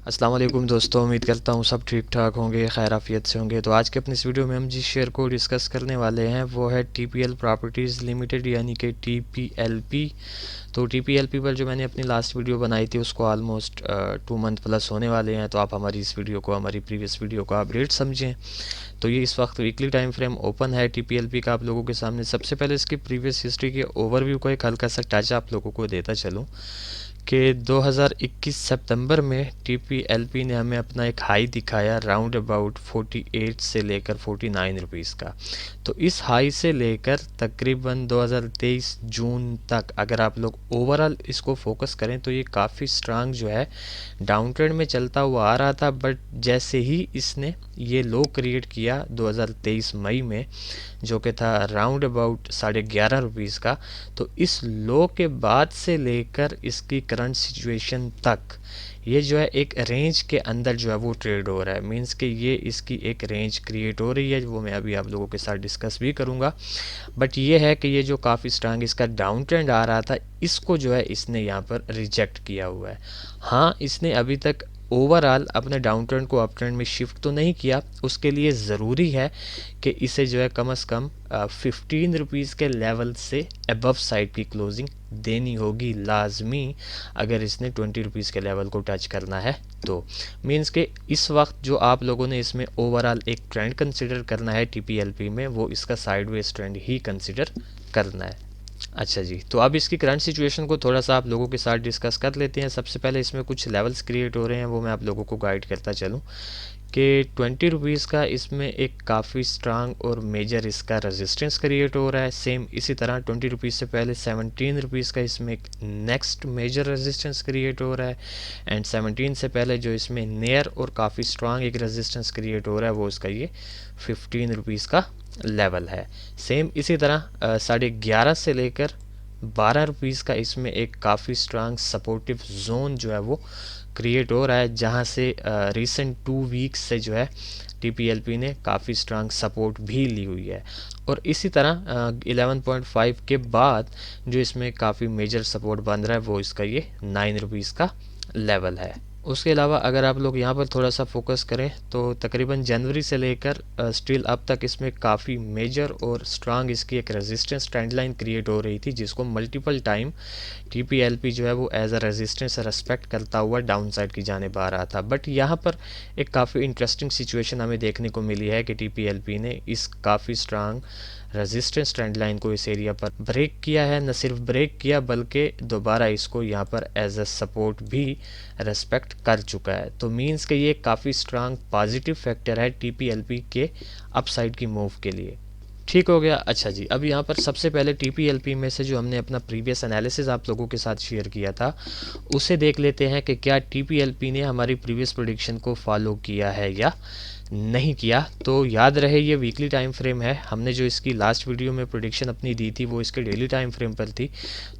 अस्सलाम वालेकुम दोस्तों, उम्मीद करता हूँ सब ठीक ठाक होंगे, खैर आफियत से होंगे। तो आज के अपनी इस वीडियो में हम जिस शेयर को डिस्कस करने वाले हैं वो है टीपीएल प्रॉपर्टीज़ लिमिटेड यानी कि टीपीएलपी। तो टीपीएलपी पर जो मैंने अपनी लास्ट वीडियो बनाई थी उसको ऑलमोस्ट 2 मंथ प्लस होने वाले हैं। तो आप हमारी इस वीडियो को, हमारी प्रीवियस वीडियो को अपडेट समझें। तो ये इस वक्त वीकली टाइम फ्रेम ओपन है टीपीएलपी का आप लोगों के सामने। सबसे पहले इसकी प्रीवियस हिस्ट्री के ओवरव्यू को एक हल्का सा टच आप लोगों को देता चलूँ कि 2021 सितंबर में टीपीएलपी ने हमें अपना एक हाई दिखाया राउंड अबाउट 48 से लेकर 49 रुपीज़ का। तो इस हाई से लेकर तकरीबन 2023 जून तक अगर आप लोग ओवरऑल इसको फोकस करें तो ये काफ़ी स्ट्रांग जो है डाउन ट्रेंड में चलता हुआ आ रहा था। बट जैसे ही इसने ये लो क्रिएट किया 2023 मई में, जो कि था राउंड अबाउट 11.5 रुपीज़ का, तो इस लो के बाद से लेकर इसकी करंट सिचुएशन तक ये जो है एक रेंज के अंदर जो है वो ट्रेड हो रहा है। मींस कि ये इसकी एक रेंज क्रिएट हो रही है, वो मैं अभी आप लोगों के साथ डिस्कस भी करूंगा। बट ये है कि ये जो काफ़ी स्ट्रांग इसका डाउन ट्रेंड आ रहा था, इसको जो है इसने यहाँ पर रिजेक्ट किया हुआ है। हाँ, इसने अभी तक ओवरऑल अपने डाउन ट्रेंड को अप ट्रेंड में शिफ्ट तो नहीं किया। उसके लिए ज़रूरी है कि इसे जो है कम से कम 15 रुपीज़ के लेवल से अबव साइड की क्लोजिंग देनी होगी लाजमी, अगर इसने 20 रुपीज़ के लेवल को टच करना है। तो मीन्स के इस वक्त जो आप लोगों ने इसमें ओवरऑल एक ट्रेंड कंसिडर करना है टीपीएलपी में, वो इसका साइडवेज ट्रेंड ही कंसिडर करना है। अच्छा जी, तो अब इसकी करंट सिचुएशन को थोड़ा सा आप लोगों के साथ डिस्कस कर लेते हैं। सबसे पहले इसमें कुछ लेवल्स क्रिएट हो रहे हैं, वो मैं आप लोगों को गाइड करता चलूँ कि 20 रुपीज़ का इसमें एक काफ़ी स्ट्रांग और मेजर इसका रेजिस्टेंस क्रिएट हो रहा है। सेम इसी तरह 20 रुपीज़ से पहले 17 रुपीज़ का इसमें एक नेक्स्ट मेजर रेजिस्टेंस क्रिएट हो रहा है। एंड 17 से पहले जो इसमें नियर और काफ़ी स्ट्रांग एक रेजिस्टेंस क्रिएट हो रहा है वो इसका ये 15 रुपीज़ का लेवल है। सेम इसी तरह 11.5 से लेकर 12 रुपीज़ का इसमें एक काफ़ी स्ट्रांग सपोर्टिव जोन जो है वो क्रिएट हो रहा है, जहां से रिसेंट 2 वीक्स से जो है टीपीएलपी ने काफ़ी स्ट्रांग सपोर्ट भी ली हुई है। और इसी तरह 11.5 के बाद जो इसमें काफ़ी मेजर सपोर्ट बन रहा है वो इसका ये 9 रुपीज़ का लेवल है। उसके अलावा अगर आप लोग यहाँ पर थोड़ा सा फोकस करें तो तकरीबन जनवरी से लेकर स्टिल अब तक इसमें काफ़ी मेजर और स्ट्रांग इसकी एक रेजिस्टेंस ट्रेंड लाइन क्रिएट हो रही थी, जिसको मल्टीपल टाइम टीपीएलपी जो है वो एज अ रेजिस्टेंस रेस्पेक्ट करता हुआ डाउन साइड की जानिब आ रहा था। बट यहाँ पर एक काफ़ी इंटरेस्टिंग सिचुएशन हमें देखने को मिली है कि टीपीएलपी ने इस काफ़ी स्ट्रांग रेजिस्टेंस ट्रेंड लाइन को इस एरिया पर ब्रेक किया है। न सिर्फ ब्रेक किया बल्कि दोबारा इसको यहाँ पर एज अ सपोर्ट भी रेस्पेक्ट कर चुका है। तो मींस कि ये काफ़ी स्ट्रांग पॉजिटिव फैक्टर है टीपीएलपी के अपसाइड की मूव के लिए। ठीक हो गया। अच्छा जी, अब यहाँ पर सबसे पहले टीपीएलपी में से जो हमने अपना प्रीवियस एनालिसिस आप लोगों के साथ शेयर किया था उसे देख लेते हैं कि क्या टीपीएलपी ने हमारी प्रीवियस प्रेडिक्शन को फॉलो किया है या नहीं किया। तो याद रहे ये वीकली टाइम फ्रेम है। हमने जो इसकी लास्ट वीडियो में प्रेडिक्शन अपनी दी थी वो इसके डेली टाइम फ्रेम पर थी।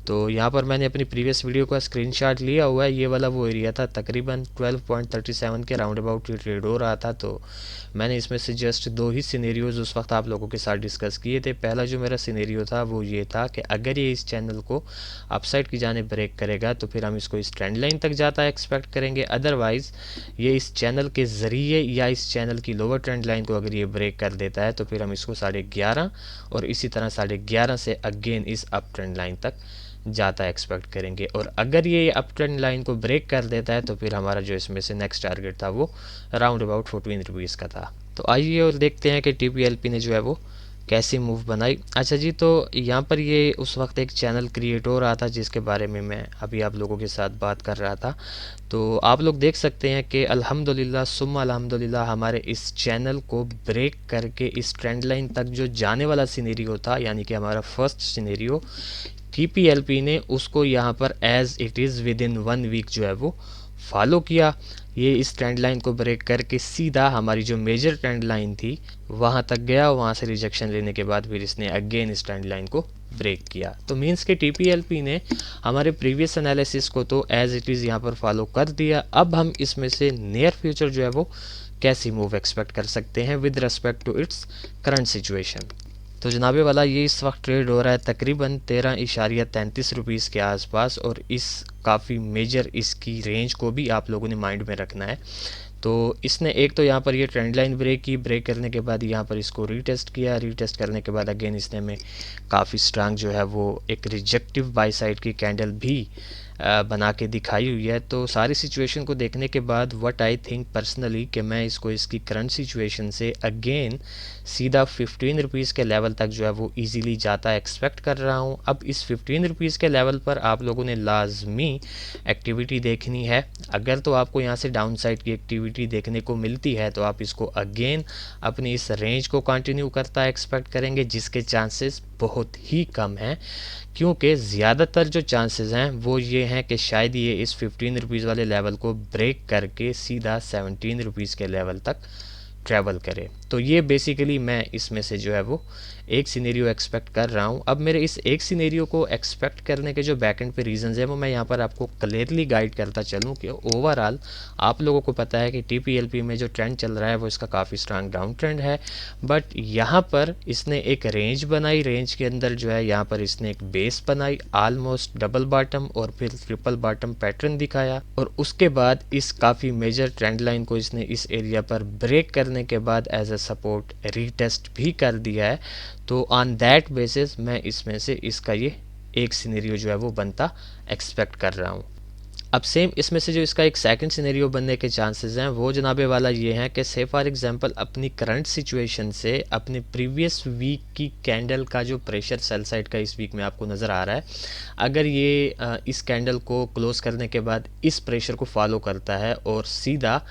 तो यहाँ पर मैंने अपनी प्रीवियस वीडियो का स्क्रीनशॉट लिया हुआ है। ये वाला वो एरिया था, तकरीबन 12.37 के राउंड अबाउट ट्रेड हो रहा था। तो मैंने इसमें से जस्ट 2 ही सिनेरियोज उस वक्त आप लोगों के साथ डिस्कस किए थे। पहला जो मेरा सिनेरियो था वो ये था कि अगर ये इस चैनल को अपसाइड की जाने ब्रेक करेगा तो फिर हम इसको इस ट्रेंड लाइन तक जाता एक्सपेक्ट करेंगे। अदरवाइज़ ये इस चैनल के ज़रिए या इस चैनल की लोअर ट्रेंड लाइन को अगर ये ब्रेक कर देता है तो फिर हम इसको 11.5 और इसी तरह 11.5 से अगेन इस अप ट्रेंड लाइन तक जाता एक्सपेक्ट करेंगे। और अगर ये अप ट्रेंड लाइन को ब्रेक कर देता है तो फिर हमारा जो इसमें से नेक्स्ट टारगेट था वो राउंड अबाउट 14 रुपीज़ का था। तो आइए और देखते हैं कि टीपीएलपी ने जो है वो कैसी मूव बनाई। अच्छा जी, तो यहाँ पर ये उस वक्त एक चैनल क्रिएट हो रहा था जिसके बारे में मैं अभी आप लोगों के साथ बात कर रहा था। तो आप लोग देख सकते हैं कि अल्हम्दुलिल्लाह सुम्मा अल्हम्दुलिल्लाह हमारे इस चैनल को ब्रेक करके इस ट्रेंड लाइन तक जो जाने वाला सिनेरियो था, यानी कि हमारा फर्स्ट सिनेरियो, टीपीएलपी ने उसको यहाँ पर as it is within 1 week जो है वो फॉलो किया। ये इस ट्रेंड लाइन को ब्रेक करके सीधा हमारी जो मेजर ट्रेंड लाइन थी वहाँ तक गया। वहाँ से रिजेक्शन लेने के बाद फिर इसने अगेन इस ट्रेंड लाइन को ब्रेक किया। तो मींस के टीपीएलपी ने हमारे प्रीवियस एनालिसिस को तो एज इट इज़ यहाँ पर फॉलो कर दिया। अब हम इसमें से नियर फ्यूचर जो है वो कैसी मूव एक्सपेक्ट कर सकते हैं with respect to its current situation. तो जनाबे वाला ये इस वक्त ट्रेड हो रहा है तकरीबन 13.33 रुपीज़ के आसपास, और इस काफ़ी मेजर इसकी रेंज को भी आप लोगों ने माइंड में रखना है। तो इसने एक तो यहाँ पर ये ट्रेंड लाइन ब्रेक की, ब्रेक करने के बाद यहाँ पर इसको रीटेस्ट किया, रीटेस्ट करने के बाद अगेन इसने में काफ़ी स्ट्रांग जो है वो एक रिजेक्टिव बाई साइड की कैंडल भी बना के दिखाई हुई है। तो सारी सिचुएशन को देखने के बाद व्हाट आई थिंक पर्सनली कि मैं इसको इसकी करंट सिचुएशन से अगेन सीधा 15 रुपीज़ के लेवल तक जो है वो इजीली जाता एक्सपेक्ट कर रहा हूँ। अब इस 15 रुपीज़ के लेवल पर आप लोगों ने लाजमी एक्टिविटी देखनी है। अगर तो आपको यहाँ से डाउन साइड की एक्टिविटी देखने को मिलती है तो आप इसको अगेन अपनी इस रेंज को कंटिन्यू करता एक्सपेक्ट करेंगे, जिसके चांसेस बहुत ही कम हैं, क्योंकि ज़्यादातर जो चांसेस हैं वो ये हैं कि शायद ये इस 15 रुपीज़ वाले लेवल को ब्रेक करके सीधा 17 रुपीज़ के लेवल तक ट्रैवल करे। तो ये बेसिकली मैं इसमें से जो है वो एक सिनेरियो एक्सपेक्ट कर रहा हूँ। अब मेरे इस एक सिनेरियो को एक्सपेक्ट करने के जो बैकएंड पे रीजंस है वो मैं यहाँ पर आपको क्लियरली गाइड करता चलूँ कि ओवरऑल आप लोगों को पता है कि टीपीएलपी में जो ट्रेंड चल रहा है वो इसका काफ़ी स्ट्रांग डाउन ट्रेंड है, बट यहाँ पर इसने एक रेंज बनाई, रेंज के अंदर जो है यहाँ पर इसने एक बेस बनाई, ऑलमोस्ट डबल बॉटम और फिर ट्रिपल बॉटम पैटर्न दिखाया, और उसके बाद इस काफ़ी मेजर ट्रेंड लाइन को इसने इस एरिया पर ब्रेक करने के बाद एज अ सपोर्ट रीटेस्ट भी कर दिया है। तो ऑन दैट बेसिस मैं इसमें से इसका ये एक सिनेरियो जो है वो बनता एक्सपेक्ट कर रहा हूँ। अब सेम इसमें से जो इसका एक सेकंड सिनेरियो बनने के चांसेस हैं वो जनाबे वाला ये हैं कि से फॉर एग्जांपल अपनी करंट सिचुएशन से अपने प्रीवियस वीक की कैंडल का जो प्रेशर सेल साइड का इस वीक में आपको नज़र आ रहा है, अगर ये इस कैंडल को क्लोज करने के बाद इस प्रेशर को फॉलो करता है और सीधा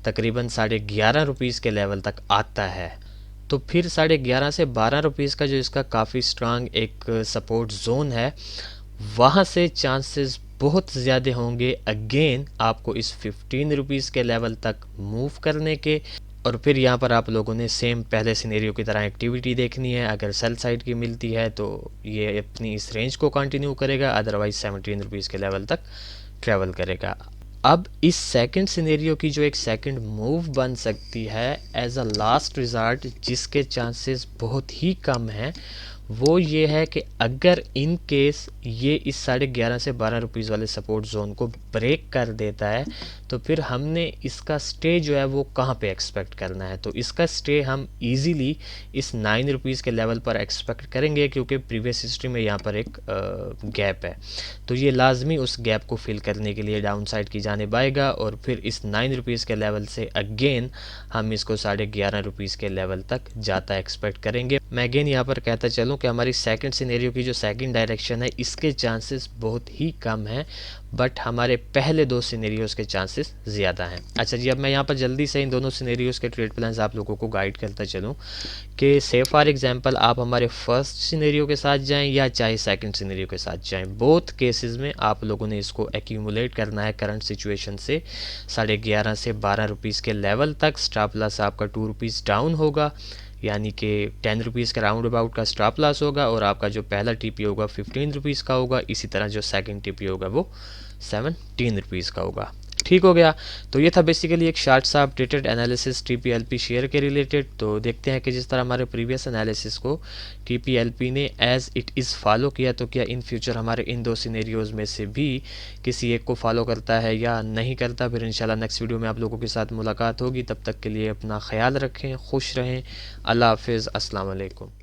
तकरीबन 11.5 रुपीज़ के लेवल तक आता है, तो फिर 11.5 से 12 रुपीज़ का जो इसका काफ़ी स्ट्रांग एक सपोर्ट जोन है, वहाँ से चांसेस बहुत ज़्यादा होंगे अगेन आपको इस 15 रुपीज़ के लेवल तक मूव करने के। और फिर यहाँ पर आप लोगों ने सेम पहले सिनेरियो की तरह एक्टिविटी देखनी है। अगर सेल साइड की मिलती है तो ये अपनी इस रेंज को कंटिन्यू करेगा, अदरवाइज 17 रुपीज़ के लेवल तक ट्रेवल करेगा। अब इस सेकंड सिनेरियो की जो एक सेकंड मूव बन सकती है एज अ लास्ट रिजल्ट, जिसके चांसेस बहुत ही कम हैं, वो ये है कि अगर इन केस ये इस 11.5 से 12 रुपीज़ वाले सपोर्ट जोन को ब्रेक कर देता है तो फिर हमने इसका स्टे जो है वो कहाँ पे एक्सपेक्ट करना है। तो इसका स्टे हम इजीली इस 9 रुपीज़ के लेवल पर एक्सपेक्ट करेंगे, क्योंकि प्रीवियस हिस्ट्री में यहाँ पर एक गैप है, तो ये लाजमी उस गैप को फिल करने के लिए डाउन साइड की जानिब आएगा, और फिर इस 9 रुपीज़ के लेवल से अगेन हम इसको 11.5 रुपीज़ के लेवल तक जाता एक्सपेक्ट करेंगे। मैं अगेन यहाँ पर कहता चलूँ कि हमारी सेकंड सिनेरियो की जो सेकंड डायरेक्शन है इसके चांसेस बहुत ही कम हैं, बट हमारे पहले दो सिनेरियोज़ के चांसेस ज़्यादा हैं। अच्छा जी, अब मैं यहाँ पर जल्दी से इन दोनों सिनेरियोज़ के ट्रेड प्लान्स आप लोगों को गाइड करता चलूँ कि से फॉर एग्जांपल आप हमारे फर्स्ट सिनेरियो के साथ जाएं या चाहे सेकंड सिनेरियो के साथ जाएं, बोथ केसेस में आप लोगों ने इसको एक्यूमुलेट करना है करंट सिचुएशन से 11.5 से 12 रुपीज़ के लेवल तक। स्टॉप लॉस आपका 2 रुपीज़ डाउन होगा, यानी कि 10 रुपीज़ का राउंड अबाउट का स्टॉप लॉस होगा, और आपका जो पहला टीपी होगा 15 रुपीज़ का होगा, इसी तरह जो सेकंड टीपी होगा वो 17 रुपीज़ का होगा। ठीक हो गया। तो ये था बेसिकली एक शार्ट सा अपडेटेड एनालिसिस टीपीएलपी शेयर के रिलेटेड। तो देखते हैं कि जिस तरह हमारे प्रीवियस एनालिसिस को टीपीएलपी ने एज इट इज़ फॉलो किया, तो क्या इन फ्यूचर हमारे इन दो सिनेरियोज़ में से भी किसी एक को फॉलो करता है या नहीं करता। फिर इंशाल्लाह नेक्स्ट वीडियो में आप लोगों के साथ मुलाकात होगी। तब तक के लिए अपना ख्याल रखें, खुश रहें। अल्लाह हाफिज़, अस्सलाम वालेकुम।